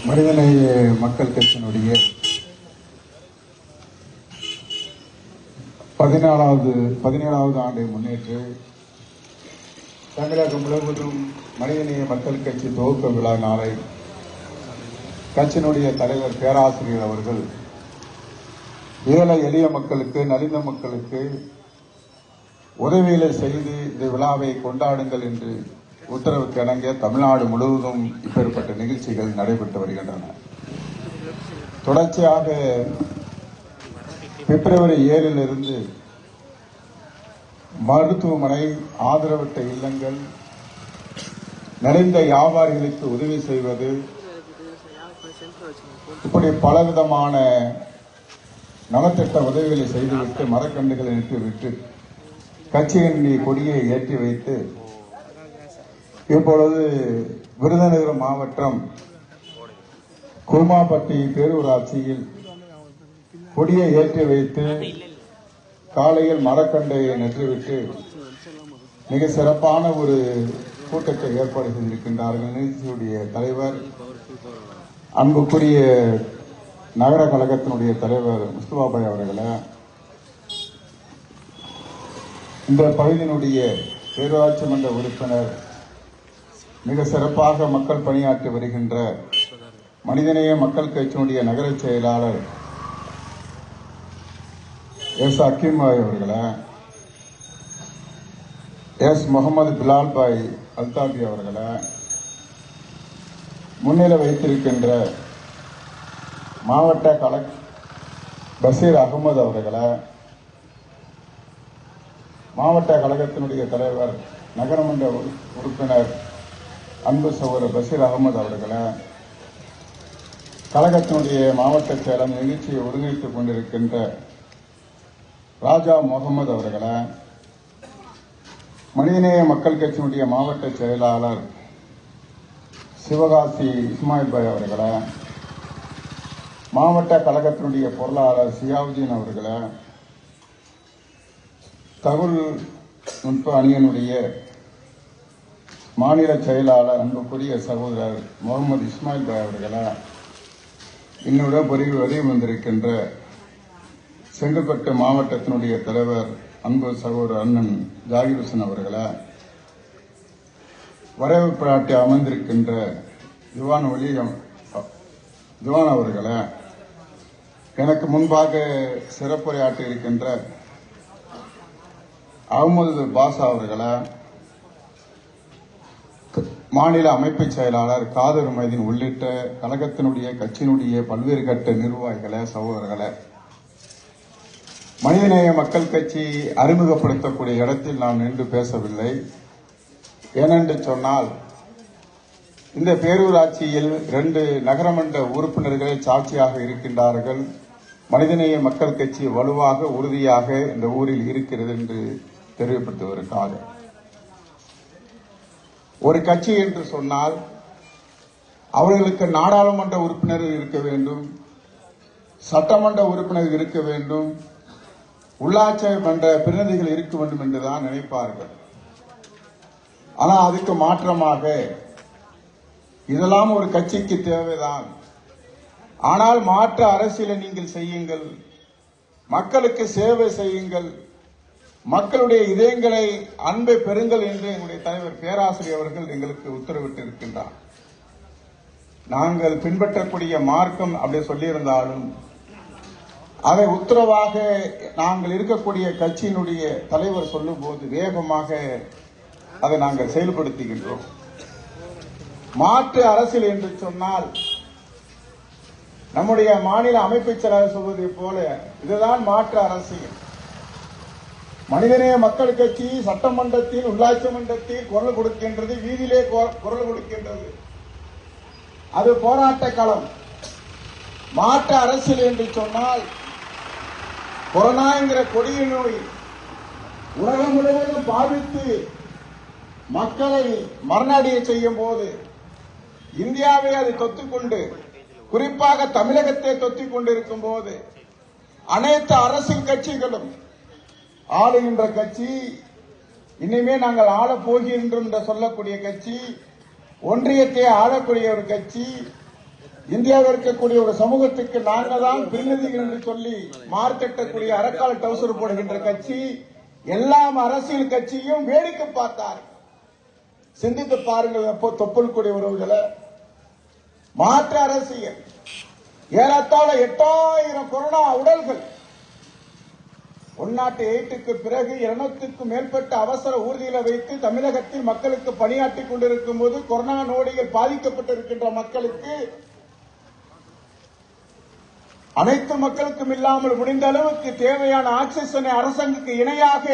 மனிதநேய மக்கள் கட்சியினுடைய 17வது ஆண்டை முன்னேற்று தமிழகம் முழுவதும் மனிதநேய மக்கள் கட்சி துவக்க விழா நாளை கட்சியினுடைய தலைவர் பேராசிரியர் அவர்கள் ஏழை எளிய மக்களுக்கு நலிந்த மக்களுக்கு உதவிகளை செய்து இந்த விழாவை கொண்டாடுங்கள் என்று உத்தரவுக்கு இணங்க தமிழ்நாடு முழுவதும் இப்பேற்பட்ட நிகழ்ச்சிகள் நடைபெற்று வருகின்றன. தொடர்ச்சியாக பிப்ரவரி 7 மருத்துவமனை, ஆதரவற்ற இல்லங்கள், நலிந்த வியாபாரிகளுக்கு உதவி செய்வது, இப்படி பலவிதமான நலத்திட்ட உதவிகளை செய்துவிட்டு மரக்கன்றுகளை நட்டுவிட்டு கட்சியின் கொடியை ஏற்றி வைத்து இப்பொழுது விருதுநகர் மாவட்டம் கூமாப்பட்டி பேரூராட்சியில் கொடியை ஏற்றி வைத்து காலையில் மரக்கன்றையை நட்டுவிட்டு மிக சிறப்பான ஒரு கூட்டத்தை ஏற்பாடு செய்திருக்கின்றார்கள். நிகழ்ச்சியுடைய தலைவர் அன்புக்குரிய நகர கழகத்தினுடைய தலைவர் முஸ்தபாபாய் அவர்களை, இந்த பகுதியினுடைய பேரூராட்சி மன்ற உறுப்பினர், மிக சிறப்பாக மக்கள் பணியாற்றி வருகின்ற மனிதநேய மக்கள் கட்சியினுடைய நகர செயலாளர் எஸ் அக்கீம் பாய் அவர்களை, எஸ் முகமது பிலால் பாய் அல்தாபி அவர்களை, முன்னிலை வைத்திருக்கின்ற மாவட்ட கலெக்டர் பஷீர் அகமது அவர்களை, மாவட்ட கழகத்தினுடைய தலைவர் நகரமன்ற உறுப்பினர் அன்பு சகோதரர் பஷீர் அகமது அவர்களை, கழகத்தினுடைய மாவட்ட செயலர் நிகழ்ச்சியை ஒருங்கிணைத்துக் கொண்டிருக்கின்ற ராஜா முகமது அவர்களை, மனிதநேய மக்கள் கட்சியினுடைய மாவட்ட செயலாளர் சிவகாசி இஸ்மாயில் பாய் அவர்களை, மாவட்ட கழகத்தினுடைய பொருளாளர் சியாவுதீன் அவர்களை, தகவல் நுட்ப அணியினுடைய மாநில செயலாளர் அன்புக்குரிய சகோதரர் முகமது இஸ்மாயில் பாய் அவர்களை, இன்னுடன் வரைவு வந்திருக்கின்ற செங்கல்பட்டு மாவட்டத்தினுடைய தலைவர் அன்பு சகோதரர் அண்ணன் ஜாகிர் ஹுசன் அவர்களை, வரவேற்பு அமர்ந்திருக்கின்ற திவான் அவர்களை, எனக்கு முன்பாக சிறப்புரையாற்றி இருக்கின்ற அகமது பாஷா அவர்களை, மாநில அமைப்பு செயலாளர் காதர் மைதீன் உள்ளிட்ட கழகத்தினுடைய கட்சியினுடைய பல்வேறு கட்ட நிர்வாகிகளை, சகோதரர்களை, மனிதநேய மக்கள் கட்சி அறிமுகப்படுத்தக்கூடிய இடத்தில் நான் நின்று பேசவில்லை. ஏனென்று சொன்னால், இந்த பேரூராட்சியில் 2 நகரமன்ற உறுப்பினர்களை சாட்சியாக இருக்கின்றார்கள். மனிதநேய மக்கள் கட்சி வலுவாக உறுதியாக இந்த ஊரில் இருக்கிறது என்று தெரிவிப்பதற்காக, ஒரு கட்சி என்று சொன்னால் அவர்களுக்கு நாடாளுமன்ற உறுப்பினர்கள் இருக்க வேண்டும், சட்டமன்ற உறுப்பினர்கள் இருக்க வேண்டும், உள்ளாட்சி மன்ற பிரதிநிதிகள் இருக்க வேண்டும் என்றுதான் நினைப்பார்கள். ஆனால் அதுக்கு மாற்றமாக இதெல்லாம் ஒரு கட்சிக்கு தேவைதான். ஆனால் மாற்று அரசியலை நீங்கள் செய்யுங்கள், மக்களுக்கு சேவை செய்யுங்கள், மக்களுடைய இதயங்களை அன்பை பெறுங்கள் என்று எங்களுடைய தலைவர் பேராசிரியர் அவர்கள் எங்களுக்கு உத்தரவிட்டு இருக்கின்றார். நாங்கள் பின்பற்றக்கூடிய மார்க்கம் அப்படி சொல்லியிருந்தாலும் அதை உத்தரவாக நாங்கள் இருக்கக்கூடிய கட்சியினுடைய தலைவர் சொல்லும் போது வேகமாக அதை நாங்கள் செயல்படுத்துகின்றோம். மாற்று அரசியல் என்று சொன்னால் நம்முடைய மாநில அமைப்பு செயலாளர் சொல்வதை போல இதுதான் மாற்று அரசியல். மனிதநேய மக்கள் கட்சி சட்டமன்றத்தில், உள்ளாட்சி மன்றத்தில் குரல் கொடுக்கின்றது, வீதியிலே குரல் கொடுக்கின்றது. அது போராட்ட களம். மாற்று அரசியல் என்று சொன்னால் கொரோனா என்கிற கொடிய நோய் உலகம் முழுவதும் பாதித்து மக்களை மரணடைய செய்யும் போது இந்தியாவை அது தொத்துக்கொண்டு, குறிப்பாக தமிழகத்தை தொத்திக் கொண்டிருக்கும் போது அனைத்து அரசியல் கட்சிகளும், ஆளுகின்ற கட்சி, இனிமே நாங்கள் ஆளப் போகின்றோம் என்று சொல்லக்கூடிய கட்சி, ஒன்றியத்தை ஆளக்கூடிய ஒரு கட்சி, இந்தியாவில் இருக்கக்கூடிய ஒரு சமூகத்துக்கு நாங்கள் தான் பிரதிநிதிகள் என்று சொல்லி மார்த்தட்டக்கூடிய அரக்கால் டவுசர் போடுகின்ற கட்சி, எல்லாம் அரசியல் கட்சியும் வேடிக்கை பார்த்தார். சிந்தித்து பாருங்கள். எப்போ தொப்புள் கொடி உறவுகளை மாற்று அரசியல், ஏறத்தாழ 8000 கொரோனா உடல்கள், உள்நாட்டு எய்ட்டுக்கு பிறகு 200க்கும் மேற்பட்ட அவசர ஊர்திகளை வைத்து தமிழகத்தில் மக்களுக்கு பணியாற்றிக் கொண்டிருக்கும் போது கொரோனா நோடிகள் பாதிக்கப்பட்டிருக்கின்ற மக்களுக்கு அனைத்து மக்களுக்கும் இல்லாமல் முடிந்த அளவுக்கு தேவையான ஆக்சிஜனை அரசாங்கத்துக்கு இணையாக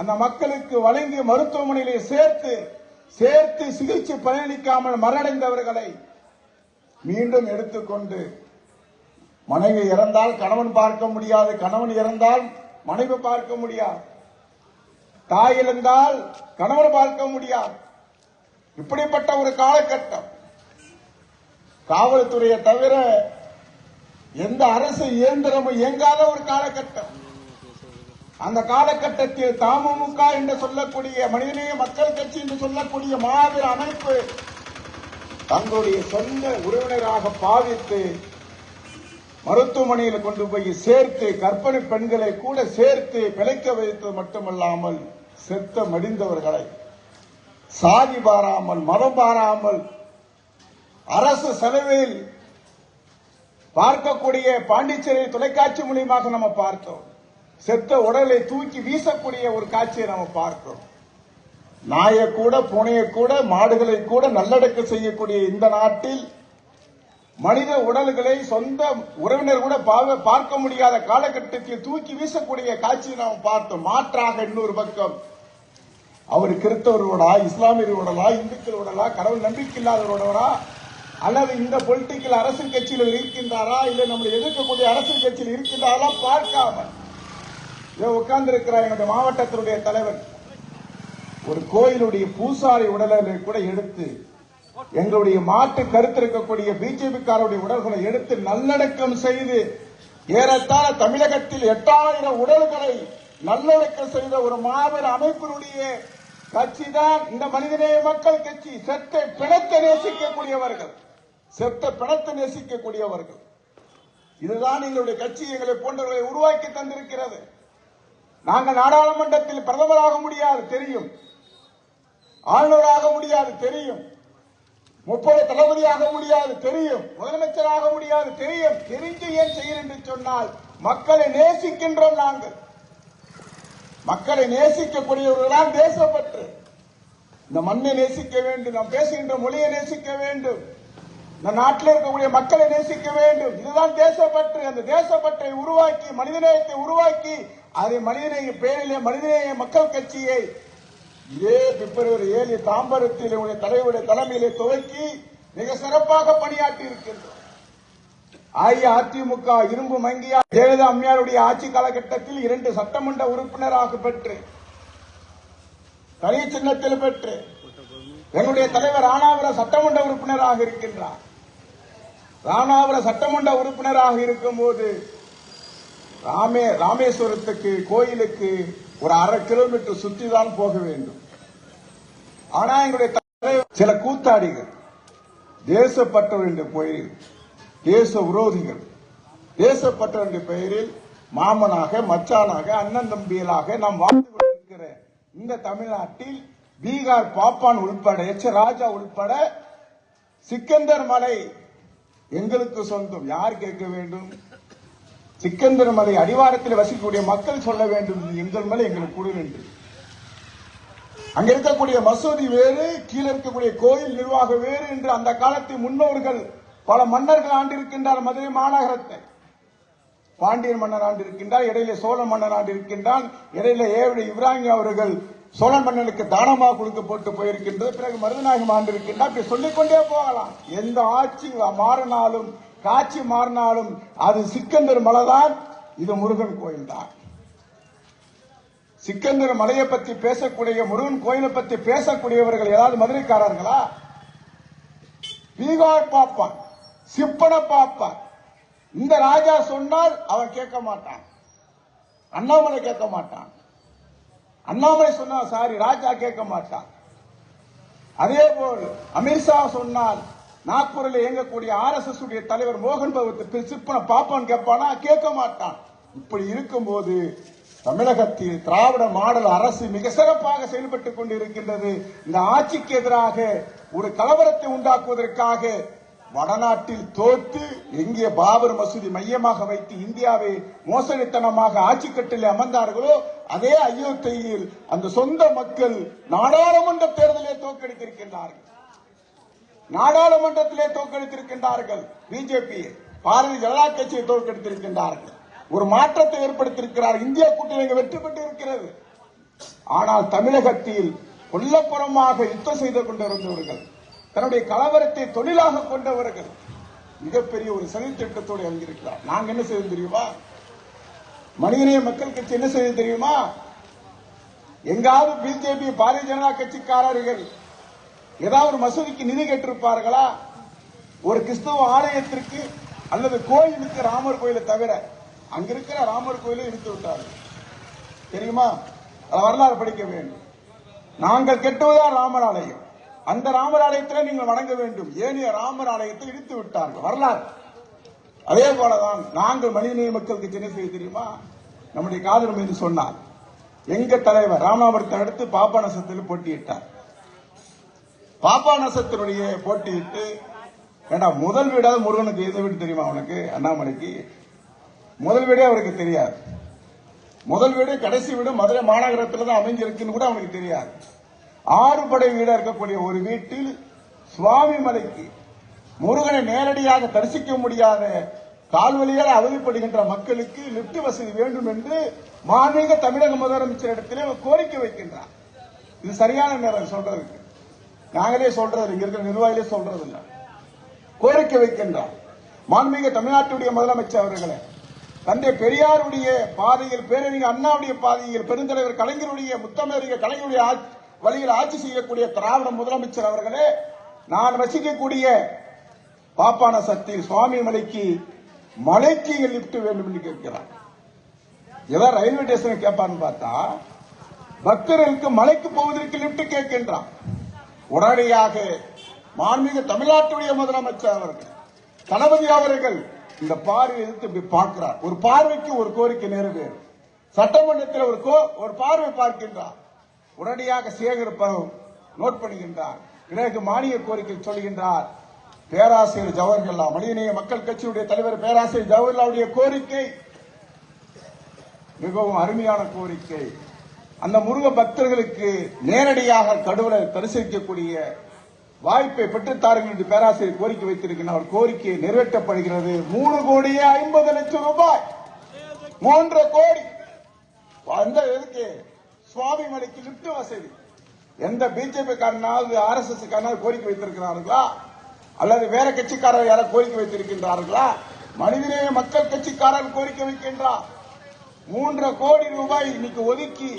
அந்த மக்களுக்கு வழங்கி மருத்துவமனையிலே சேர்த்து சிகிச்சை பலனளிக்காமல் மரணடைந்தவர்களை மீண்டும் எடுத்துக்கொண்டு, மனைவி இறந்தால் கணவன் பார்க்க முடியாது, கணவன் இறந்தால் மனைவி பார்க்க முடியாது, தாய் இழந்தால் கணவன் பார்க்க முடியாது. இப்படிப்பட்ட ஒரு காலகட்டம். காவல்துறையை தவிர எந்த அரசு இயந்திரமும் இயங்காத ஒரு காலகட்டம். அந்த காலகட்டத்தில் தமுமுக என்று சொல்லக்கூடிய மனிதநேய மக்கள் கட்சி என்று சொல்லக்கூடிய மாபெரும் அமைப்பு தங்களுடைய சொந்த உறவினராக பாவித்து மருத்துவமனையில் கொண்டு போய் சேர்த்து, கர்ப்பிணி பெண்களை கூட சேர்த்து பிழைக்க வைத்தது மட்டுமல்லாமல் செத்த மடிந்தவர்களை சாதி பாராமல் மதம் பாராமல் அரசு செலவில் பார்க்கக்கூடிய பாண்டிச்சேரி தொலைக்காட்சி மூலியமாக நம்ம பார்த்தோம். செத்த உடலை தூக்கி வீசக்கூடிய ஒரு காட்சியை நம்ம பார்த்தோம். நாயை கூட பூனையை கூட மாடுகளை கூட நல்லடக்கம் செய்யக்கூடிய இந்த நாட்டில் மனித உடல்களை சொந்த உறவினர் கூட பார்க்க முடியாத காலகட்டத்தில் தூக்கி வீசக்கூடிய காட்சியை நாம் பார்த்தோம். மாற்றாக இன்னொரு பக்கம் அவர் கிறிஸ்தவர்களோடா, இஸ்லாமியர்களோடா, இந்துக்களோடா, கடவுள் நம்பிக்கை இல்லாதவரோடா, அல்லது இந்த பொலிட்டிக்கல் அரசியல் கட்சியில் இருக்கின்றாரா, இல்லை நம்மளை எதிர்க்கக்கூடிய அரசியல் கட்சியில் இருக்கின்றாரா பார்க்காமல் உட்கார்ந்து இருக்கிறார். என்னுடைய மாவட்டத்தினுடைய தலைவர் ஒரு கோயிலுடைய பூசாரி உடலை கூட எடுத்து, எங்களுடைய மாற்று கருத்து இருக்கக்கூடிய பிஜேபிக்காரருடைய உடல்களை எடுத்து நல்லடக்கம் செய்து, ஏறத்தாழ தமிழகத்தில் 8000 உடல்களை நல்லடக்கம் செய்த ஒரு மாபெரும் அமைப்பினுடைய கட்சி தான் இந்த மனிதநேய மக்கள் கட்சி. செத்த பிணத்தை நேசிக்கக்கூடியவர்கள், செத்த பிணத்தை நேசிக்கக்கூடியவர்கள். இதுதான் எங்களுடைய கட்சி எங்களை போன்றவர்களை உருவாக்கி தந்திருக்கிறது. நாங்கள் நாடாளுமன்றத்தில் பிரதமராக முடியாது தெரியும், ஆளுநராக முடியாது தெரியும், 30 தளபதியாக முடியாது தெரியும், முதலமைச்சராக முடியாது தெரியும். தெரிஞ்சு ஏன் செய்கிறேன் என்று சொன்னால் மக்களை நேசிக்கின்றோம். நாங்கள் மக்களை நேசிக்கக்கூடியவர்களால் தேசப்பற்று. இந்த மண்ணை நேசிக்க வேண்டும், நாம் பேசுகின்ற மொழியை நேசிக்க வேண்டும், இந்த நாட்டில் இருக்கக்கூடிய மக்களை நேசிக்க வேண்டும். இதுதான் தேசப்பற்று. அந்த தேசப்பற்றை உருவாக்கி, மனிதநேயத்தை உருவாக்கி, அதை மனிதநேய பேரிலே மனிதநேய மக்கள் கட்சியை இதே பிப்ரவரி 7 தாம்பரத்தில் தலைவருடைய தலைமையிலே துவக்கி மிக சிறப்பாக பணியாற்றி இருக்கின்றோம். அஇஅதிமுக இரும்பு மங்கியா ஜெயலலிதா அம்மையாருடைய ஆட்சி காலகட்டத்தில் 2 சட்டமன்ற உறுப்பினராக பெற்று, தனி சின்னத்தில் பெற்று, எங்களுடைய தலைவர் ராணாபுரம் சட்டமன்ற உறுப்பினராக இருக்கின்றார். ராணாபுரம் சட்டமன்ற உறுப்பினராக இருக்கும் போது ராமேஸ்வரத்துக்கு கோயிலுக்கு ஒரு 1/2 கிலோமீட்டர் சுற்றிதான் போக வேண்டும். ஆனா எங்களுடைய சில கூத்தாடிகள், தேசப்பற்றவர் என்ற பெயரில், தேச விரோதிகள், தேசப்பற்றவர் என்ற பெயரில் மாமனாக, மச்சானாக, அண்ணன் தம்பியலாக நாம் வாழ்ந்து கொண்டிருக்கிற இந்த தமிழ்நாட்டில் பீகார் பாப்பான் உள்பட, ராஜா உள்பட சிக்கந்தர் மலை எங்களுக்கு சொந்தம். யார் கேட்க வேண்டும்? சிக்கந்தர் மலை அடிவாரத்தில் வசிக்கக்கூடிய மக்கள் சொல்ல வேண்டும், எங்கள் மேல எங்களுக்கு கொடு என்று. அங்க இருக்கக்கூடிய மசூதி வேறு, கீழே இருக்கக்கூடிய கோயில் நிர்வாகம் வேறு என்று அந்த காலத்தில் முன்னோர்கள் பல மன்னர்கள் ஆண்டிருக்கின்றார். மதுரை மாநகரத்தை பாண்டியன் மன்னர் ஆண்டிருக்கின்றார், இடையில சோழ மன்னர் ஆண்டிருக்கின்றான், இடையில ஏவிட இப்ராஹிம் அவர்கள் சோழன் மன்னனுக்கு தானமாக கொடுக்கப்பட்டு போயிருக்கின்றது, பிறகு மருதநாயகம் ஆண்டிருக்கின்றார். இப்படி சொல்லிக்கொண்டே போகலாம். எந்த ஆட்சி மாறினாலும், காட்சி மாறினாலும் அது சிக்கந்தர் மலைதான், இது முருகன் கோயில் தான். சிக்கந்தர் மலையை பற்றி பேசக்கூடிய, முருகன் கோயிலை பற்றி பேசக்கூடியவர்கள் ஏதாவது மதுரைக்காரர்களா? பீகார் பாப்பான், சிப்பன பாப்பான். இந்த ராஜா சொன்னால் அவன் கேட்க மாட்டான், அண்ணாமலை கேட்க மாட்டான். அண்ணாமலை சொன்னா சாரி, ராஜா கேட்க மாட்டான். அதே போல் அமித்ஷா சொன்னால் நாக்பூரில் இயங்கக்கூடிய RSS உடைய தலைவர் மோகன் பகவத் சிப்பன பாப்பான் கேட்பானா? கேட்க மாட்டான். இப்படி இருக்கும்போது தமிழகத்தில் திராவிட மாடல் அரசு மிக சிறப்பாக செயல்பட்டுக் கொண்டிருக்கின்றது. இந்த ஆட்சிக்கு எதிராக ஒரு கலவரத்தை உண்டாக்குவதற்காக வடநாட்டில் தோற்று எங்கே பாபர் மசூதி மையமாக வைத்து இந்தியாவை மோசடித்தனமாக ஆட்சி கட்டில் அமர்ந்தார்களோ அதே அயோத்தியில் அந்த சொந்த மக்கள் நாடாளுமன்ற தேர்தலை தோற்கடித்திருக்கின்றார்கள். நாடாளுமன்றத்திலே தோற்கடித்திருக்கின்றார்கள். பிஜேபி பாரதிய ஜனதா கட்சியை தோற்கடித்திருக்கின்றார்கள். ஒரு மாற்றத்தை ஏற்படுத்தியிருக்கிறார். இந்தியா கூட்டணி வெற்றி பெற்று இருக்கிறது. ஆனால் தமிழகத்தில் கொல்லப்புறமாக யுத்தம் செய்து கொண்டிருந்தவர்கள், தன்னுடைய கலவரத்தை தொழிலாக கொண்டவர்கள் மிகப்பெரிய ஒரு சதி திட்டத்தோடு இறங்கியிருக்கிறார். நாங்க என்ன செய்ய தெரியுமா? மனிதநேய மக்கள் கட்சி என்ன செய்ய தெரியுமா? எங்காவது பிஜேபி பாரதிய ஜனதா கட்சிக்காரர்கள் ஏதாவது ஒரு மசூதிக்கு நிதி கேட்டிருப்பார்களா? ஒரு கிறிஸ்தவ ஆலயத்திற்கு அல்லது கோயிலுக்கு, ராமர் கோயிலை தவிர அங்க இருக்கிற ராமர் கோயிலை இடித்து விட்டார்கள். தெரியுமா? வரலாறு படிக்க வேண்டும். நாங்கள் கெட்டுவதுதான் ராமர் ஆலயம். அந்த ராமர் ஆலயத்தில் நீங்கள் வணங்க வேண்டும். ஏனைய ராமர் ஆலயத்தை இடித்து விட்டார்கள். வரலாறு. அதே போலதான் நாங்கள் மனிதநேய மக்களுக்கு என்ன செய்ய தெரியுமா? நம்முடைய காதல் மீது சொன்னார். எங்க தலைவர் ராமநாதபுரத்தை அடுத்து பாப்பாநசத்தில் போட்டியிட்டார். பாப்பாநசத்தினுடைய போட்டியிட்டு முதல் வீடாவது முருகனுக்கு எந்த வீடு தெரியுமா? அவனுக்கு அண்ணாமலைக்கு முதல் வீடே அவருக்கு தெரியாது. முதல் வீடு கடைசி வீடு மதுரை மாநகரத்தில் தான் அமைஞ்சிருக்குன்னு கூட அவனுக்கு தெரியாது. 6 படை வீடா இருக்கக்கூடிய ஒரு வீட்டில் சுவாமி மலைக்கு முருகனை நேரடியாக தரிசிக்க முடியாத கால்வழியால் அவதிப்படுகின்ற மக்களுக்கு லிப்ட் வசதி வேண்டும் என்று மாண்புமிகு தமிழக முதலமைச்சரிடத்திலே கோரிக்கை வைக்கின்றார். இது சரியான நேரம் சொல்றதுக்கு. நாங்களே சொல்றது, இங்க இருக்கிற நிர்வாகிகளே சொல்றது இல்ல. கோரிக்கை வைக்கின்றார். மாண்புமிகு தமிழ்நாட்டுடைய முதலமைச்சர் அவர்களே, தந்தை பெரியாருடைய பாதையில், பேரறிஞர் அண்ணாவுடைய பாதையில், பெருந்தலைவர் கலைஞருடைய, முத்தமிழறிஞர் கலைஞருடைய வழியில் ஆட்சி செய்யக்கூடிய திராவிட முதலமைச்சர் அவர்களே, நான் வசிக்கக்கூடிய பாப்பாநசத்தில் சுவாமி மலைக்கு லிப்ட் வேண்டும் என்று கேட்கிறார். ஏதாவது ரயில்வே ஸ்டேஷன் கேட்பான்னு பார்த்தா பக்தர்களுக்கு மலைக்கு போவதற்கு லிப்ட் கேட்கின்றான். உடனடியாக மாண்புமிகு தமிழ்நாட்டுடைய முதலமைச்சர் அவர்கள், தளபதி அவர்கள் இந்த பார்வை எதிர்த்து இப்படி பார்க்கிறார். ஒரு பார்வைக்கு ஒரு கோரிக்கை நிறைவேறும். சட்டமன்றத்தில் ஒரு பார்வை பார்க்கின்றார். உடனடியாக சேகரிப்ப நோட் பண்ணுகின்றார். பிறகு மானிய கோரிக்கை சொல்கின்றார். பேராசிரியர் ஜவஹர்லால், மனிதநேய மக்கள் கட்சியுடைய தலைவர் பேராசிரியர் ஜவஹர்லாலுடைய கோரிக்கை மிகவும் அருமையான கோரிக்கை. அந்த முருக பக்தர்களுக்கு நேரடியாக கடவுளை தரிசிக்கக்கூடிய வாய்ப்பை பெற்றுத்தாருங்கள் என்று பேராசிரியர் கோரிக்கை வைத்திருக்கிறார். கோரிக்கை நிறைவேற்றப்படுகிறது. 3,50,00,000 ரூபாய், 3 கோடி. அந்த எதுக்கு? சுவாமி மலைக்கு லிப்ட் வசதி. எந்த பிஜேபி காரனாவது RSS காரனாவது கோரிக்கை வைத்திருக்கிறார்களா? அல்லது வேற கட்சிக்காரர் யாராவது கோரிக்கை வைத்திருக்கின்றார்களா? மனிதநேய மக்கள் கட்சிக்காரர் கோரிக்கை வைக்கின்றார். 3 கோடி ரூபாய் இன்னைக்கு ஒதுக்கி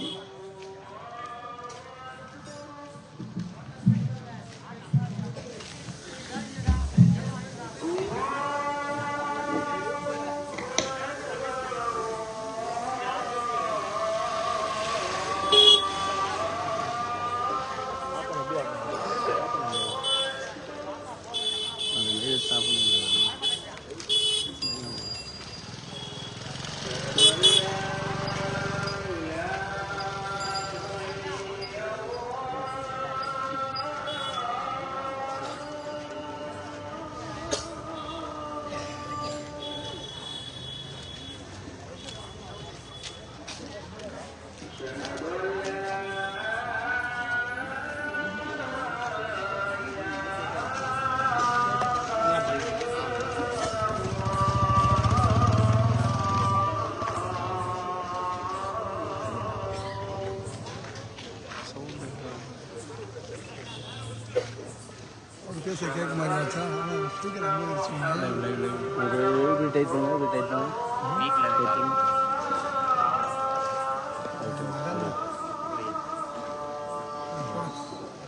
பேச கேட்க மாட்டேங்குது. ஆனால் ஸ்பீக்கர் அங்கே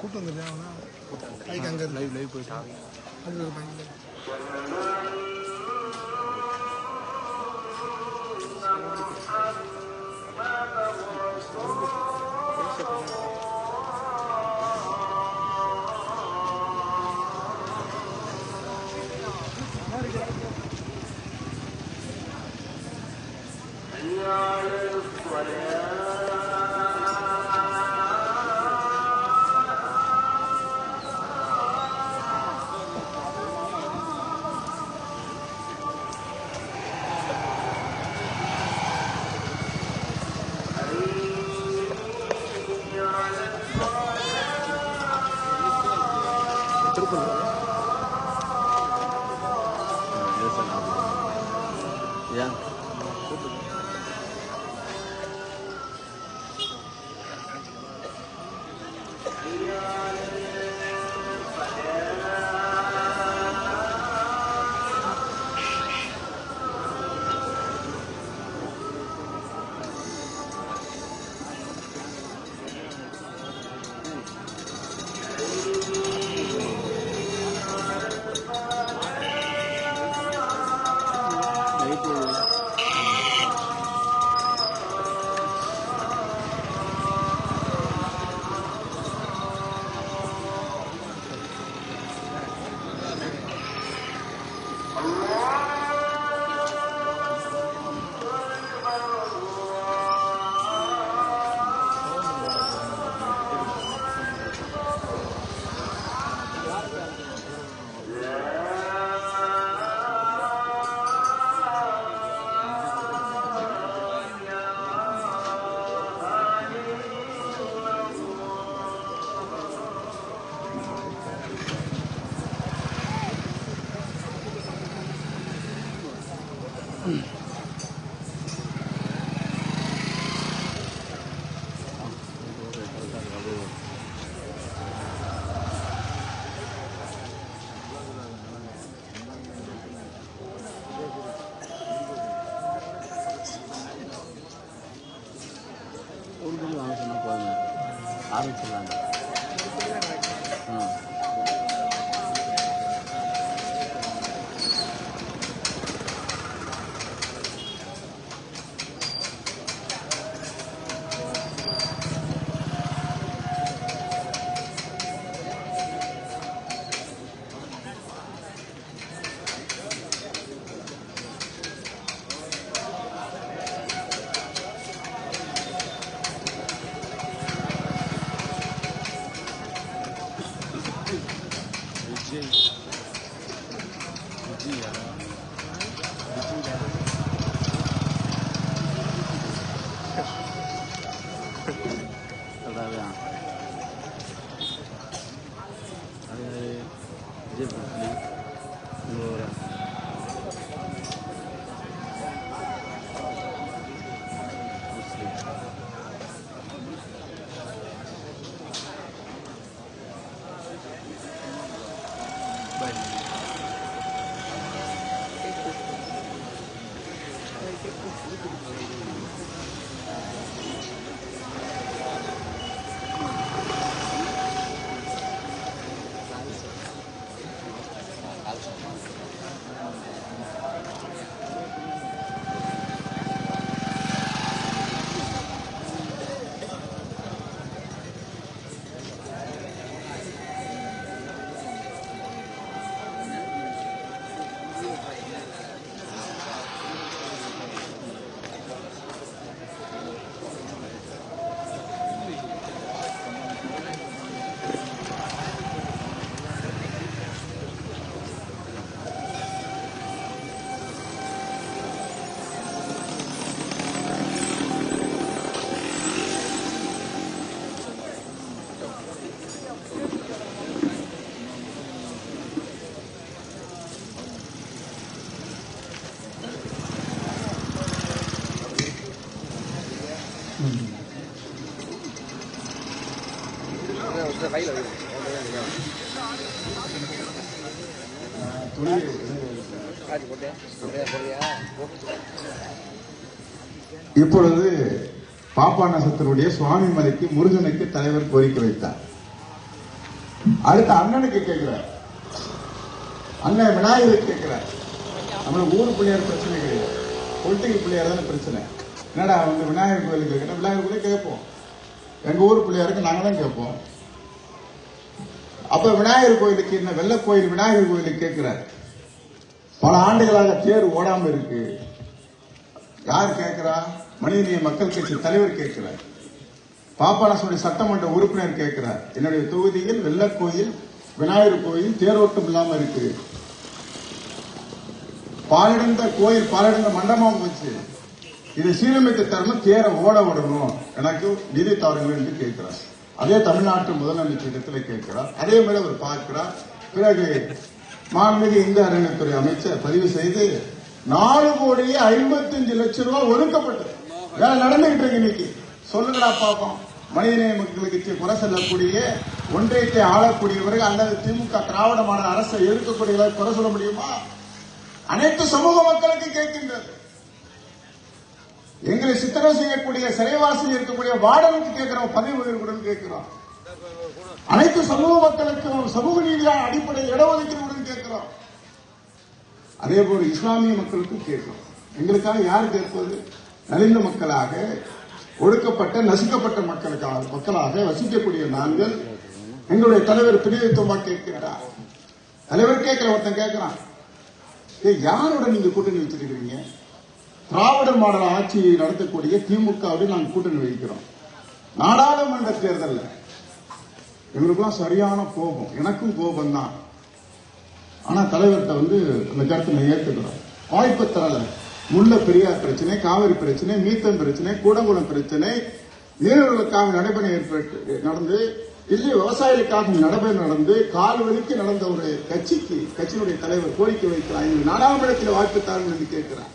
கூட்டம் வந்துட்டு அங்கே லைவ் போயிட்டு அது ஒரு பயங்கர ஆரம்பிச்சிடலாங்க. இப்பொழுது பாப்பாநசத்தினுடைய சுவாமி மலைக்கு முருகனுக்கு தலைவர் கோரிக்கை வைத்தார். அடுத்து அண்ணனுக்கு கேட்கிறார், அண்ணன் விநாயகருக்கு கேட்கிறார். நம்மளுக்கு ஊர் பிள்ளையார் பிரச்சனை கிடையாது, பொலிட்டிக்கல் பிள்ளையார் தானே பிரச்சனை. என்னடா வந்து விநாயகர் கோயிலுக்கு கேட்கணும், விநாயகர் கோயிலுக்கு கேட்போம், எங்க ஊர் பிள்ளையாருக்கு நாங்க தான் கேட்போம். அப்ப விநாயகர் கோயிலுக்கு என்ன வெள்ள கோயில் விநாயகர் கோயிலுக்கு கேட்கிறார். பல ஆண்டுகளாக தேர் ஓடாம இருக்கு. யார் கேட்கிறா? மனிதநேய மக்கள் கட்சி தலைவர் கேட்கிறார். பாப்பாநசனுடைய சட்டமன்ற உறுப்பினர் கேட்கிறார். என்னுடைய தொகுதியில் வெள்ளக்கோயில் விநாயகர் கோயில் தேரோட்டம் இல்லாம இருக்கு, பாலடைந்த கோயில் பாலடைந்த மண்டபம் போச்சு, இதை சீரமைத்து தரணும், தேரை ஓட விடணும், எனக்கு நிதி தாருங்கள் என்று கேட்கிறார். அதே தமிழ்நாட்டு முதலமைச்சர் இடத்துல கேட்கிறார். அதே மாதிரி அவர் பார்க்கிறார், பிறகு மாண்புமிகு இந்து அறநிலையத்துறை அமைச்சர் பதிவு செய்து 4,55,00,000 ரூபாய் ஒதுக்கப்பட்டது. வேலை நடந்துகிட்டு இருக்கு இன்னைக்கு. சொல்லுங்களா பாப்போம். மனிதநேய மக்களுக்கு குறை சொல்லக்கூடிய ஒன்றியத்தை ஆளக்கூடியவர்கள் அல்லது திமுக திராவிட மாடல் அரசை எதிர்க்கக்கூடியவர்கள் குறை சொல்ல முடியுமா? அனைத்து சமூக மக்களுக்கு கேட்கின்றது. எங்களை சித்திரம் செய்யக்கூடிய சிறைவாசியில் இருக்கக்கூடிய வார்டனுக்கு கேட்கிறோம், பதவி உயர்வுடன் கேட்கிறோம். அனைத்து சமூக மக்களுக்கும் சமூக நீதியான அடிப்படையில் இடஒதுக்கீடுடன் கேட்கிறோம். அதே போல இஸ்லாமிய மக்களுக்கும் கேட்கிறோம். எங்களுக்காக யார் கேட்பது? நலிந்த மக்களாக, ஒடுக்கப்பட்ட நசுக்கப்பட்ட மக்களாக வசிக்கக்கூடிய நாங்கள் எங்களுடைய தலைவர் பிரிவித்துவமா கேட்கிறார். தலைவர் கேட்கிற ஒருத்தன் கேட்கிறான், யாரோட நீங்க கூட்டணி வச்சிருக்கிறீங்க? திராவிட மாடல் ஆட்சியை நடத்தக்கூடிய திமுகவோடு நாங்கள் கூட்டணி வைக்கிறோம். நாடாளுமன்ற தேர்தலில் எங்களுக்கெல்லாம் சரியான கோபம், எனக்கும் கோபம் தான். ஆனா தலைவர்கிட்ட அந்த கருத்தை ஏற்றுக்கிறோம். வாய்ப்பு தரல. முல்லை பெரியார் பிரச்சனை, காவிரி பிரச்சனை, மீத்தம் பிரச்சனை, கூடங்குளம் பிரச்சனை, மீனவர்களுக்காக நடைபெற நடந்து, இல்லை விவசாயிகளுக்காக நடைபெற நடந்து, கால்வழிக்கு நடந்த ஒரு கட்சியினுடைய தலைவர் கோரிக்கை வைக்கிறார். நாடாளுமன்றத்தில் வாய்ப்பு தாருங்கள் என்று கேட்கிறார்.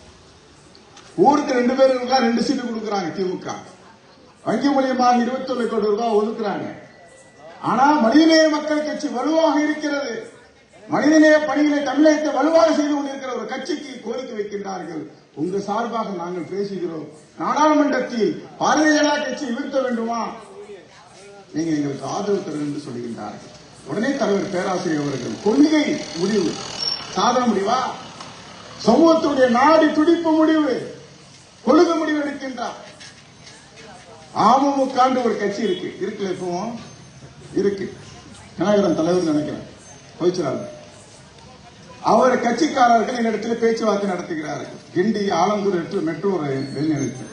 ஊருக்கு 2 பேருக்கா 2 சீட்டு கொடுக்கிறாங்க திமுக. வங்கி மூலியமாக 21 கோடி ரூபாய் ஒதுக்குறாங்க. ஆனா மனிதநேய மக்கள் கட்சி வலுவாக இருக்கிறது. மனிதநேய பணிகளை தமிழகத்தை வலுவாக செய்து கொண்டிருக்கிற ஒரு கட்சிக்கு கோரிக்கை வைக்கின்றார்கள். உங்க சார்பாக நாங்கள் பேசுகிறோம். நாடாளுமன்றத்தில் பாரதிய ஜனதா கட்சியை வீழ்த்த வேண்டுமா? நீங்க எங்களுக்கு ஆதரவு தரும் என்று சொல்கின்றார்கள். உடனே தலைவர் பேராசிரியர் அவர்கள் கொள்கை முடிவு சாதன முடிவா? சமூகத்துடைய நாடி துடிப்பு முடிவு, கொள்கை முடிவு எடுக்கின்றார். அமமுக ஒரு கட்சி இருக்குல்ல, இப்பவும் இருக்கு. விநாயகரன் தலைவர் நினைக்கிறேன், போயிச்சாரு. அவர் கட்சிக்காரர்கள் என்னிடத்தில் பேச்சுவார்த்தை நடத்துகிறார்கள். கிண்டி ஆலந்தூர் மெட்ரோ ரயில் நிலையத்தில்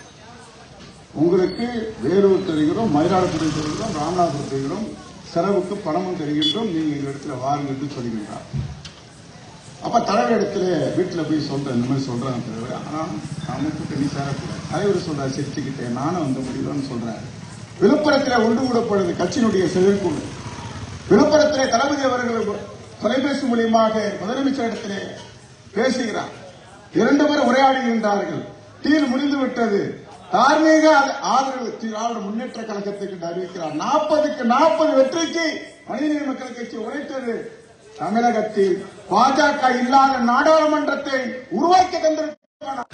உங்களுக்கு வேலூர் தருகிறோம், மயிலாடுதுறை தருகிறோம், ராமநாதபுரம் தருகிறோம், செலவுக்கு பணமும் தருகின்றோம், நீங்க எங்க இடத்துல வாருங்கள் என்று சொல்லுகின்றார். அப்ப தலைவர் இடத்துல வீட்டுல போய் சொல்றேன், இந்த மாதிரி சொல்றாங்க தலைவர், ஆனா நாம கூட்டணி சேரக்கூடாது. தலைவர் சொல்றாரு, சிரிச்சுக்கிட்டேன், நானும் அந்த முடிவுன்னு சொல்றாரு. விழுப்புரத்தில் ஒன்று கூடப்படுது கட்சியினுடைய செயற்குழு. விழுப்புரத்திலே தளபதி அவர்கள் தொலைபேசி மூலியமாக முதலமைச்சரிடத்திலே பேசுகிறார். 2 பேர் உரையாடுகின்றார்கள். டீல் முடிந்துவிட்டது. தார்மீக ஆதரவு திராவிட முன்னேற்ற கழகத்துக்கு அறிவிக்கிறார். 40க்கு 40 வெற்றிக்கு மனிதநேய மக்கள் கட்சி உரைத்தது. தமிழகத்தில் பாஜக இல்லாத நாடாளுமன்றத்தை உருவாக்கி தந்திருக்கிறார்.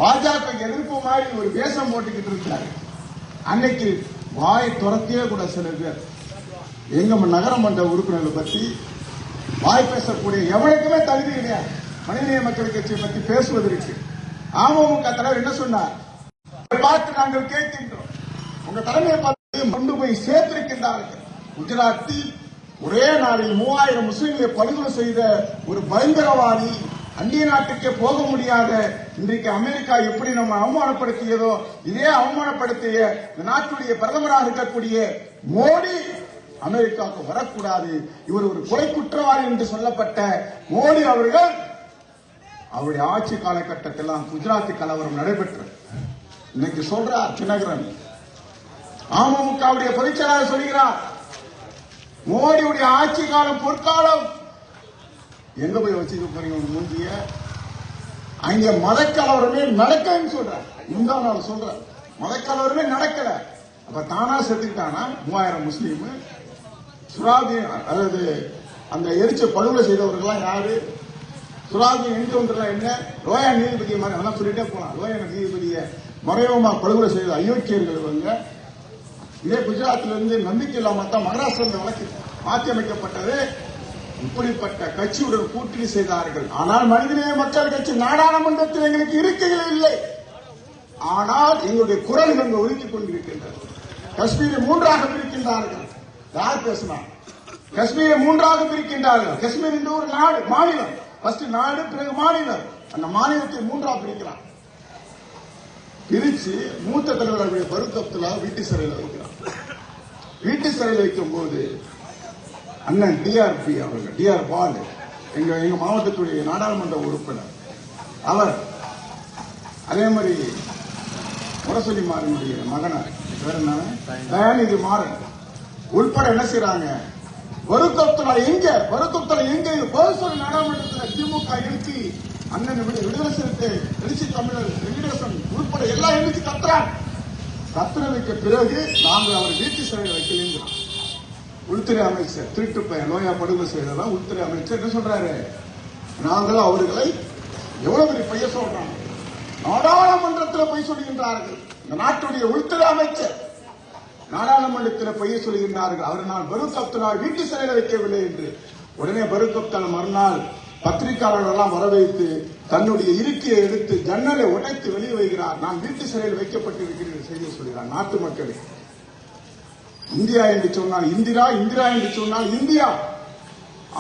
பாஜக எதிர்ப்பு மாதிரி ஒரு வேஷம் போட்டுக்கிட்டு இருக்கிறார். அன்னைக்கு வாய் துரத்தியே கூட சில பேர் எங்க நகரமன்ற உறுப்பினர்களை பற்றி வாய் பேசக்கூடிய எவனுக்குமே தகுதி கிடையாது. மனிதநேய மக்கள் கட்சியை பற்றி பேசுவதற்கு அமமுக தலைவர் என்ன சொன்னார்? பார்த்து நாங்கள் கேட்கின்றோம். உங்க தலைமையை பார்த்து கொண்டு போய் சேர்த்திருக்கின்றார்கள். குஜராத்தில் ஒரே நாளில் 3000 முஸ்லிம்களை படுகொலை செய்த ஒரு பயங்கரவாதி, அந்நிய நாட்டுக்கே போக முடியாத இன்றைக்கு அமெரிக்கா எப்படி நம்ம அவமானப்படுத்தியதோ இதே அவமானப்படுத்திய இந்த நாட்டுடைய பிரதமராக இருக்கக்கூடிய மோடி அமெரிக்காவுக்கு வரக்கூடாது, இவர் ஒரு கொலை குற்றவாளி என்று சொல்லப்பட்ட மோடி அவர்கள் அவருடைய ஆட்சி காலகட்டத்தில் குஜராத்தி கலவரம் நடைபெற்றது. இன்னைக்கு சொல்றார் தினகரன், அமமுகவுடைய பொதுச்செயலாளர் சொல்கிறார், மோடியுடைய ஆட்சி காலம் பொற்காலம். எங்க போய் வச்சுக்க போறீங்க ஒரு மூஞ்சிய? அங்க மதக்கலவரமே நடக்கன்னு சொல்ற. முந்தா நாள் சொல்ற மதக்கலவரமே நடக்கல. அப்ப தானா செத்துக்கிட்டானா 3000 முஸ்லீம்? சுராபி அல்லது அந்த எரிச்ச படுகொலை செய்தவர்கள் யாரு? சுராபி என்கவுண்டர்லாம் என்ன? லோயா நீதிபதியை மாதிரி அதெல்லாம் சொல்லிட்டே போலாம். லோயா நீதிபதியை மறைமுகமா படுகொலை செய்த அயோக்கியர்கள் இவங்க. இதே குஜராத்திலிருந்து நம்பிக்கை இல்லாம தான் மகாராஷ்டிரா வழக்கு மாற்றி அமைக்கப்பட்டது. இப்படிப்பட்ட கட்சியுடன் கூட்டணி செய்தார்கள். ஆனால் மனிதநேய மக்கள் கட்சி நாடாளுமன்றத்தில் எங்களுக்கு இருக்கைகள் இல்லை. ஆனால் எங்களுடைய குரல் இவங்க ஒதுக்கிக் கொண்டிருக்கின்றது. காஷ்மீரை 3ஆக பிரிக்கின்றார்கள். யார் பேசினா? காஷ்மீரை 3ஆக பிரிக்கின்றார்கள். காஷ்மீர் என்ற ஒரு நாடு, மாநிலம். ஃபர்ஸ்ட் நாடு, பிறகு மாநிலம். அந்த மாநிலத்தை 3ஆக பிரிக்கிறார். பிரிச்சு மூத்த தலைவர்களுடைய வருத்தத்தில் வீட்டு சிறையில் வைக்கிறார். வீட்டு சிறையில் வைக்கும் போது அண்ணன் டிஆர்பி அவர்கள், டிஆர் பால், எங்க மாவட்டத்துடைய நாடாளுமன்ற உறுப்பினர் அவர், அதே மாதிரி முரசொலி மாறனுடைய மகனார் பேர் என்ன, தயாநிதி மாறன் உள்பட என்ன செய்யறாங்க? வருத்தத்தலை எங்க வருத்தத்தலை எங்க கோசூர் நாடாளுமன்றத்தில் திமுக எம்பி அண்ணன் விடுதலை சிறுத்தை எழுச்சி தமிழர் வெங்கடேசன் உட்பட எல்லா எம்பிக்கு கத்துறதுக்கு பிறகு நாங்கள் அவர் வீட்டு சிறையில் வைக்கலைங்கிறோம். உள்துறை அமைச்சர் திருட்டு பையன் லோயா படுகொலை செய்ததான் உள்துறை அமைச்சர் என்ன சொல்றாரு, நாங்கள் அவர்களை எவ்வளவு பெரிய பைய சொல்றாங்க, நாடாளுமன்றத்தில் பொய் சொல்கின்றார்கள். இந்த நாட்டுடைய உள்துறை அமைச்சர் நாடாளுமன்றத்தில் பொய்ய சொல்கின்றார்கள். அவர் நான் பரூக் அப்துல்லாவை வீட்டு சிறையில் வைக்கவில்லை என்று. உடனே பரூக் அப்துல்லா மறுநாள் பத்திரிகையாளர்கள் எல்லாம் வர வைத்து தன்னுடைய இருக்கையை எடுத்து ஜன்னலை உடைத்து வெளியே வைக்கிறார். நான் வீட்டு சிறையில் வைக்கப்பட்டிருக்கிறேன் செய்தி சொல்கிறார். நாட்டு மக்கள் இந்தியா என்று சொன்னால் இந்திரா, இந்திரா என்று சொன்னால் இந்தியா.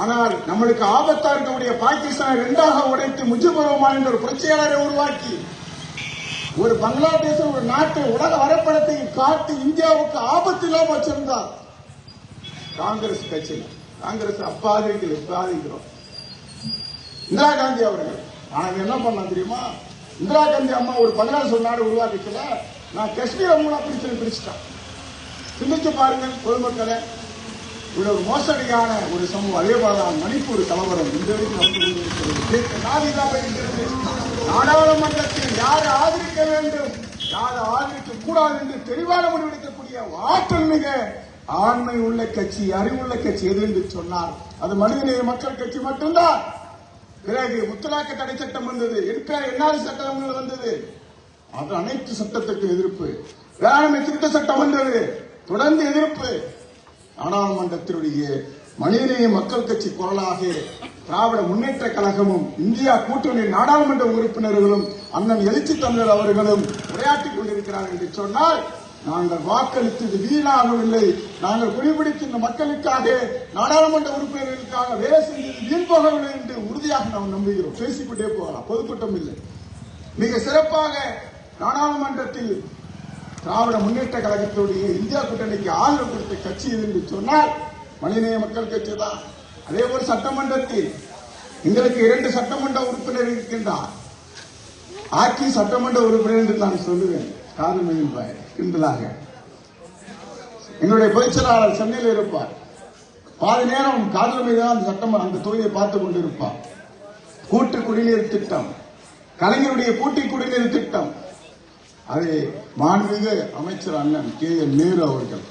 ஆனால் நம்மளுக்கு ஆபத்தா இருக்கக்கூடிய பாகிஸ்தானை இரண்டாக உடைத்து முஜிபுர் ரஹ்மான் என்ற ஒரு புரட்சியாளரை உருவாக்கி ஒரு பங்களாதேஷ் ஒரு நாட்டை உலக வரைபடத்தை காட்டி இந்தியாவுக்கு ஆபத்து இல்லாம வச்சிருந்தார் காங்கிரஸ் கட்சியில். காங்கிரஸ் அப்பாதிக்கிறோம். இந்திரா காந்தி அவர்கள் நாங்க என்ன பண்ணோம் தெரியுமா, இந்திரா காந்தி அம்மா ஒரு 14 நாடு உருவாக்கிக்கல, நான் காஷ்மீர் மூலம் பிரிச்சுட்டேன். சிந்திச்சு பாருங்கள் பொதுமக்களை, இவ்வளவு மோசடியான ஒரு சமூகம். அதே போலதான் மணிப்பூர் கலவரம் இந்த நாடாளுமன்றத்தில் யாரை ஆதரிக்க வேண்டும் யாரை ஆதரிக்க கூடாது என்று தெளிவான முடிவெடுக்கக்கூடிய ஆற்றல் மிக ஆண்மை உள்ள கட்சி, அறிவுள்ள கட்சி எது என்று சொன்னார் அது மனிதநேய மக்கள் கட்சி மட்டும்தான். பிறகு முத்தலாக்கு தடை சட்டம் வந்தது, என்ஆர்சி சட்டம் வந்தது, அது அனைத்து சட்டத்துக்கு எதிர்ப்பு. வேளாண்மை திருத்த சட்டம் வந்தது, தொடர்ந்து எதிர்ப்பு. நாடாளுமன்றத்தினுடைய மனிதநேய மக்கள் கட்சி குரலாக திராவிட முன்னேற்ற கழகமும் இந்தியா கூட்டணி நாடாளுமன்ற உறுப்பினர்களும் அண்ணன் எழுச்சி தமிழர் அவர்களும் உரையாற்றிக் கொண்டிருக்கிறார்கள் என்று சொன்னால் நாங்கள் வாக்களித்தது வீணாகவில்லை. நாங்கள் குடிபிடிக்கின்ற மக்களுக்காக நாடாளுமன்ற உறுப்பினர்களுக்காக வேலை செஞ்சது வீண் போகவில்லை என்று உறுதியாக நாம் நம்புகிறோம். பேசிக்கொண்டே போகலாம், பொதுக்கூட்டம் இல்லை. மிக சிறப்பாக நாடாளுமன்றத்தில் திராவிட முன்னேற்ற கழகத்துடைய இந்தியா கூட்டணிக்கு ஆதரவு கொடுத்த கட்சி என்று சொன்னால் மனிதநேய மக்கள் கட்சி தான். அதேபோல் சட்டமன்றத்தில் எங்களுக்கு 2 சட்டமன்ற உறுப்பினர் இருக்கின்றார். ஆட்சி சட்டமன்ற உறுப்பினர் என்று நான் சொல்லுவேன் கிண்டலாக. எங்களுடைய பொதுச்செயலாளர் சென்னையில் இருப்பார். பாதி நேரம் காதல் மீது அந்த சட்டமன்ற அந்த தொகுதியை பார்த்துக் கொண்டிருப்பார். கூட்டு குடிநீர் திட்டம், கலைஞருடைய கூட்டு குடிநீர் திட்டம், அதை மாண்புமிகு அமைச்சர் அண்ணன் KN நேரு அவர்கள்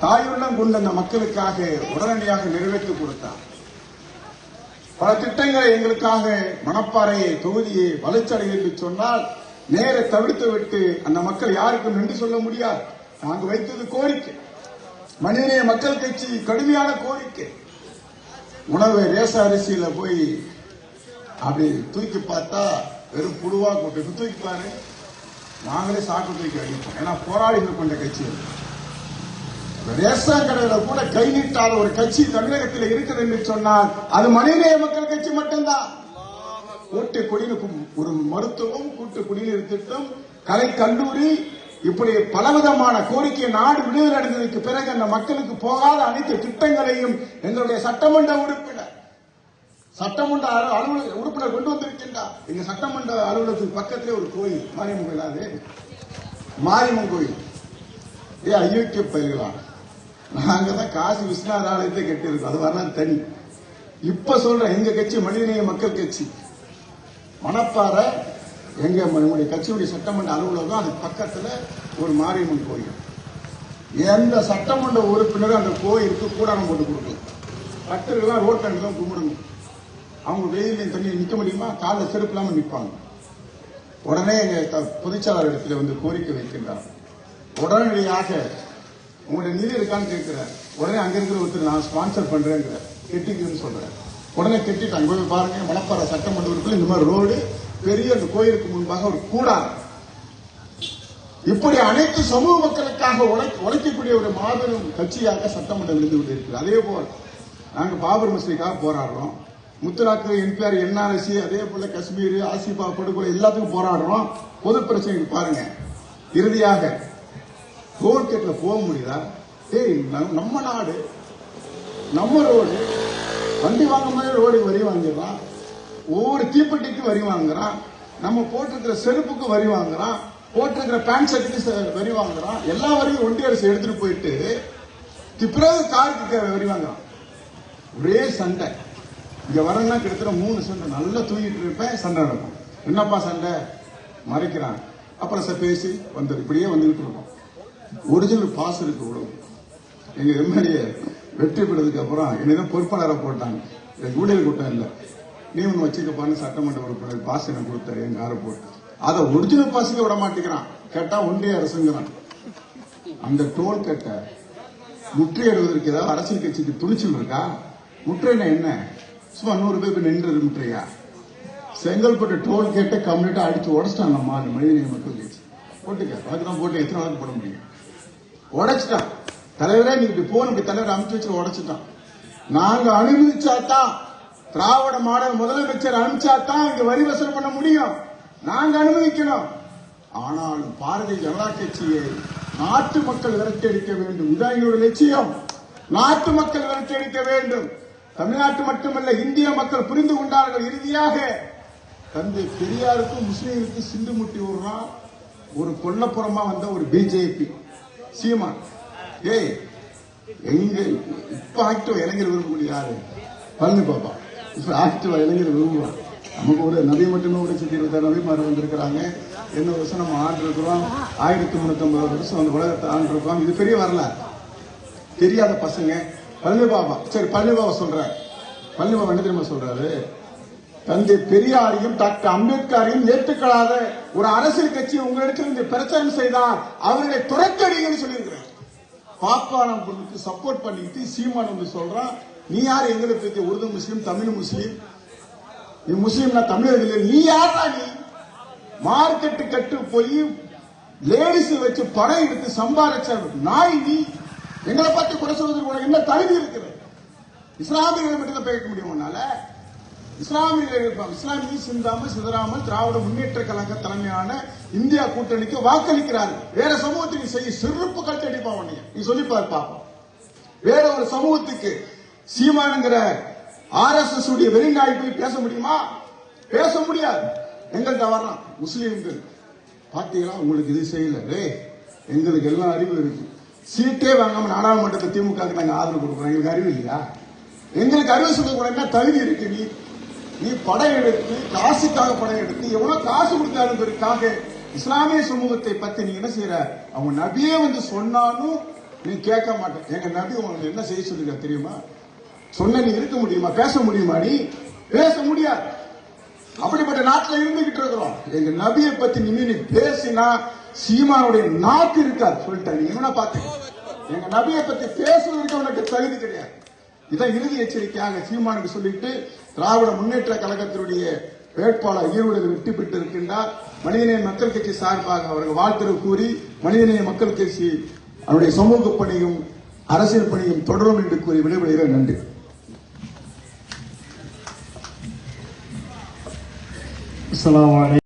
தாயுள்ளம் கொண்ட அந்த மக்களுக்காக உடனடியாக நிறைவேற்றி கொடுத்தார். பல திட்டங்களை எங்களுக்காக மணப்பாறையை தொகுதியை வளர்ச்சி என்று சொன்னால் நேர தவிர்த்து விட்டு அந்த மக்கள் யாருக்கும் நன்றி சொல்ல முடியாது. நாங்கள் வைத்தது கோரிக்கை, மனிதநேய மக்கள் கட்சி கடுமையான கோரிக்கை. உணவு ரேச அரிசியில போய் அப்படி தூக்கி பார்த்தா வெறும் புழுவா போட்டு தூக்கி பாரு, நாங்களே சாக்கு தூக்கி அடிப்போம். ஏன்னா போராளிகள் கொண்ட கட்சி. ரேஷன் கடையில கூட கை நீட்டாத ஒரு கட்சி தமிழகத்தில் இருக்குது என்று சொன்னால் அது மனிதநேய மக்கள் கட்சி மட்டும்தான். கூட்டு குடிநீர் ஒரு மருத்துவம், கூட்டு குடிநீர் திட்டம், கலை கல்லூரி, இப்படி பலவிதமான கோரிக்கை நாடு விடுதலை அடைந்ததற்கு பிறகு அந்த மக்களுக்கு போகாத அனைத்து திட்டங்களையும் எங்களுடைய சட்டமன்ற உறுப்பினர் கொண்டு வந்திருக்கின்றார். எங்க சட்டமன்ற அலுவலகத்துக்கு பக்கத்திலே ஒரு கோயில், மாரியம்மன் கோயில். அது மாரியம்மன் கோயில் ஐயோக்கிய பயிர்களான நாங்க தான் காசி விஸ்வநாத ஆலயத்தை கட்டியிருக்கோம். அது வரலாம் தனி. இப்ப சொல்ற எங்க கட்சி மனிதநேய மக்கள் கட்சி மணப்பாறை எங்க நம்முடைய கட்சியுடைய சட்டமன்ற அலுவலகம், அது பக்கத்துல ஒரு மாரியம்மன் கோயில். எந்த சட்டமன்ற உறுப்பினரும் அந்த கோயிலுக்கு கூடாரம் போட்டு கொடுக்கல. பக்தர்கள்லாம் ரோட்ல தான் கும்பிடணும். அவங்க வெயிலையும் தண்ணி நிற்க முடியுமா? காலில் செருப்பு இல்லாம நிற்பாங்க. உடனே எங்க பொதுச்செயலாளர் இடத்துல வந்து கோரிக்கை வைக்கின்றார். உடனடியாக உங்களுடைய நிதி இருக்கான்னு கேட்கிறார். உடனே அங்க இருக்கிற ஒருத்தர் நான் ஸ்பான்சர் பண்றேங்கிற கெட்டிக்குன்னு சொல்றேன். உடனே கெட்டிட்டாங்க. போய் பாருங்க, மணப்பாறை சட்டமன்ற உறுப்பினர் இந்த மாதிரி ரோடு பெரிய அந்த கோயிலுக்கு முன்பாக ஒரு கூடாரம். இப்படி அனைத்து சமூக மக்களுக்காக உழைக்கக்கூடிய ஒரு மாபெரும் கட்சியாக சட்டமன்றம் இருந்து கொண்டிருக்கிறது. அதே போல் நாங்கள் பாபர் மசூதிக்காக போராடுறோம். முத்தலாக்கு என்பிஆர் என்ஆர்சி, அதே போல காஷ்மீர் ஆசிபா படுகொலை எல்லாத்துக்கும் போராடுறோம். பொது பிரச்சனைக்கு பாருங்க. இறுதியாக டோல்கேட்ல போக முடியுதா? நம்ம நாடு, நம்ம ரோடு, வண்டி வாங்கும் போது ரோடுக்கு வரி வாங்கிடுறான், ஒவ்வொரு தீப்பெட்டிக்கும் வரி வாங்குறான், நம்ம போட்டிருக்கிற செருப்புக்கு வரி வாங்குறான், போட்டிருக்கிற பேண்ட் ஷர்ட்டுக்கு வரி வாங்குறான். எல்லா வரையும் ஒன்றிய அரசு எடுத்துட்டு போயிட்டு பிறகு காருக்கு வருவாங்க. ஒரே சண்டை. இங்க வரணும்னா கிட்டத்தட்ட 3 சண்டை. நல்லா தூங்கிட்டு இருப்பேன், சண்டை நடக்கும். என்னப்பா சண்டை? மறைக்கிறான். அப்புறம் பேசி வந்து இப்படியே வந்துகிட்டு இருக்கோம். ஒரிஜினல் பாஸ் இருக்கு. உடம்பு எங்க எம்எல்ஏ வெற்றி பெறதுக்கு அப்புறம் என்னதான் பொறுப்பாளராக போட்டாங்க. ஊழியர் கூட்டம் இல்லை, நீ ஒன்று வச்சுக்கப்பான்னு சட்டமன்ற உறுப்பினர் பாஸ் எனக்கு கொடுத்தாரு. என் காரை போட்டு அதை ஒரிஜினல் பாஸுக்கு விட மாட்டேங்கிறான். கேட்டா ஒன்றிய அரசுங்கிறான். அந்த டோல் கட்ட முற்றுகையிடுவதற்கு ஏதாவது அரசியல் கட்சிக்கு துணிச்சல் இருக்கா? முற்றுகைனா என்ன? சும்மா 100 பேர் நின்று முற்றையா? செங்கல்பட்டு டோல் கேட்ட கம்ப்ளீட்டா அடிச்சு உடச்சிட்டான். நம்ம மனிதநேய மக்கள் கட்சி போட்டுக்க, அதுதான் போட்டு எத்தனை நாள் போட முடியும்? உடைச்சிட்டான். தலைவரே நீ இப்படி போன இப்படி தலைவர் அனுப்பிச்சு வச்சு உடைச்சிட்டான். நாங்க அனுமதிச்சாதான், திராவிட மாடல் முதலமைச்சர் அனுப்பிச்சாதான் இங்க வரி வசூல் பண்ண முடியும். நாங்க அனுமதிக்கணும். ஆனாலும் பாரதிய ஜனதா கட்சியை நாட்டு மக்கள் விரட்டடிக்க வேண்டும். இதான் எங்களுடைய லட்சியம். நாட்டு மக்கள் விரட்டடிக்க வேண்டும். தமிழ்நாட்டு மட்டுமல்ல, இந்திய மக்கள் புரிந்து கொண்டார்கள். இறுதியாக தந்தை பெரியாருக்கும் முஸ்லீமுக்கும் சிந்து முட்டி விடுறான் ஒரு கொல்லப்புறமா வந்த ஒரு பிஜேபி சீமான். ஏய், எங்க இப்ப ஆக்டிவ் இளைஞர் விரும்ப முடியாது. பழனி பாப்பா இப்ப ஆக்டிவா இளைஞர் விரும்புவான். நமக்கு ஒரு நபி மட்டுமே ஒரு 126 நபிமார் வந்திருக்கிறாங்க. என்ன வருஷம் நம்ம ஆண்டு இருக்கிறோம்? 1350 வருஷம் அந்த உலகத்தை ஆண்டு இருக்கோம். இது பெரிய வரலாறு. தெரியாத பசங்க பழனி பாபா. சரி, பழனி பாபா சொல்ற. பழனி பாபா என்ன தெரியுமா சொல்றாரு? தந்தை பெரியாரையும் டாக்டர் அம்பேத்கரையும் ஏற்றுக்கொள்ளாத ஒரு அரசியல் கட்சி உங்களிடத்தில் இந்த பிரச்சாரம் செய்தால் அவர்களை துரத்தடிங்கன்னு சொல்லியிருக்கிறார். பாப்பானம் பொண்ணுக்கு சப்போர்ட் பண்ணிட்டு சீமான் வந்து சொல்றான், நீ யார் எங்களை பத்தி? உருது முஸ்லீம், தமிழ் முஸ்லீம். நீ முஸ்லீம்னா தமிழர்கள். நீ யாரா? நீ மார்க்கெட்டு கட்டு போய் லேடிஸ் வச்சு படம் எடுத்து சம்பாதிச்ச நாய் நீ. எங்களை பார்த்து குறை சொல்வதற்கு உனக்கு என்ன தகுதி இருக்கிறது? இஸ்லாமியர்களை மட்டும் பேச முடியும் உன்னால? இஸ்லாமிய சிந்தாமல் சிதறாமல் திராவிட முன்னேற்ற கழக தலைமையான இந்தியா கூட்டணிக்கு வாக்களிக்கிறார்கள். வேற சமூகத்துக்கு செய்ய செருப்பு கட்டு அடிப்பா உன்னைய. நீ சொல்லிப்பாரு பாப்போம். வேற ஒரு சமூகத்துக்கு சீமானுங்கிற RSS உடைய வெளிநாய் போய் பேச முடியுமா? பேச முடியாது. எங்கள்கிட்ட வரலாம் முஸ்லீம்கள். பாத்தீங்களா, உங்களுக்கு இது செய்யல. எங்களுக்கு எல்லாம் அறிவு இருக்கு. சீட்டே வாங்காம நாடாளுமன்றத்தை திமுக நாங்க ஆதரவு கொடுக்குறோம். எங்களுக்கு அறிவு இல்லையா? எங்களுக்கு அறிவு சொல்லக்கூட என்ன தகுதி இருக்கு? நீ படம் எடுத்து, காசுக்காக படம் எடுத்து, எவ்வளவு காசு கொடுத்தாலும் இஸ்லாமிய சமூகத்தை பத்தி நீ என்ன செய்யற? அவங்க நபியே வந்து சொன்னாலும் நீ கேட்க மாட்டேன். எங்க நபி உங்களுக்கு என்ன செய்ய சொல்லுங்க தெரியுமா? சொன்ன நீ இருக்க முடியுமா? பேச முடியுமா? நீ பேச முடியாது. அப்படிப்பட்ட நாட்டில் இருந்துகிட்டு இருக்கிறோம். எங்க நபியை பத்தி நீ பேசினா சீமானுடைய நாக்கு இருக்காது. சொல்லிட்டேன். நீ என்ன பார்த்து எங்க நபியை பத்தி பேசுவதற்கு உனக்கு தகுதி கிடையாது. இதான் இறுதி எச்சரிக்கையாக சீமானுக்கு சொல்லிட்டு திராவிட முன்னேற்ற கழகத்தினுடைய வேட்பாளர் ஈரோடு வெற்றி பெற்று இருக்கின்றார். மனிதநேய மக்கள் கட்சி சார்பாக அவர்கள் வாழ்த்து கூறி, மனிதநேய மக்கள் கட்சி அவருடைய சமூக பணியும் அரசியல் பணியும் தொடரும் என்று கூறி விடைபெறுகிறேன். நன்றி. அஸ்ஸலாமு அலைக்கும்.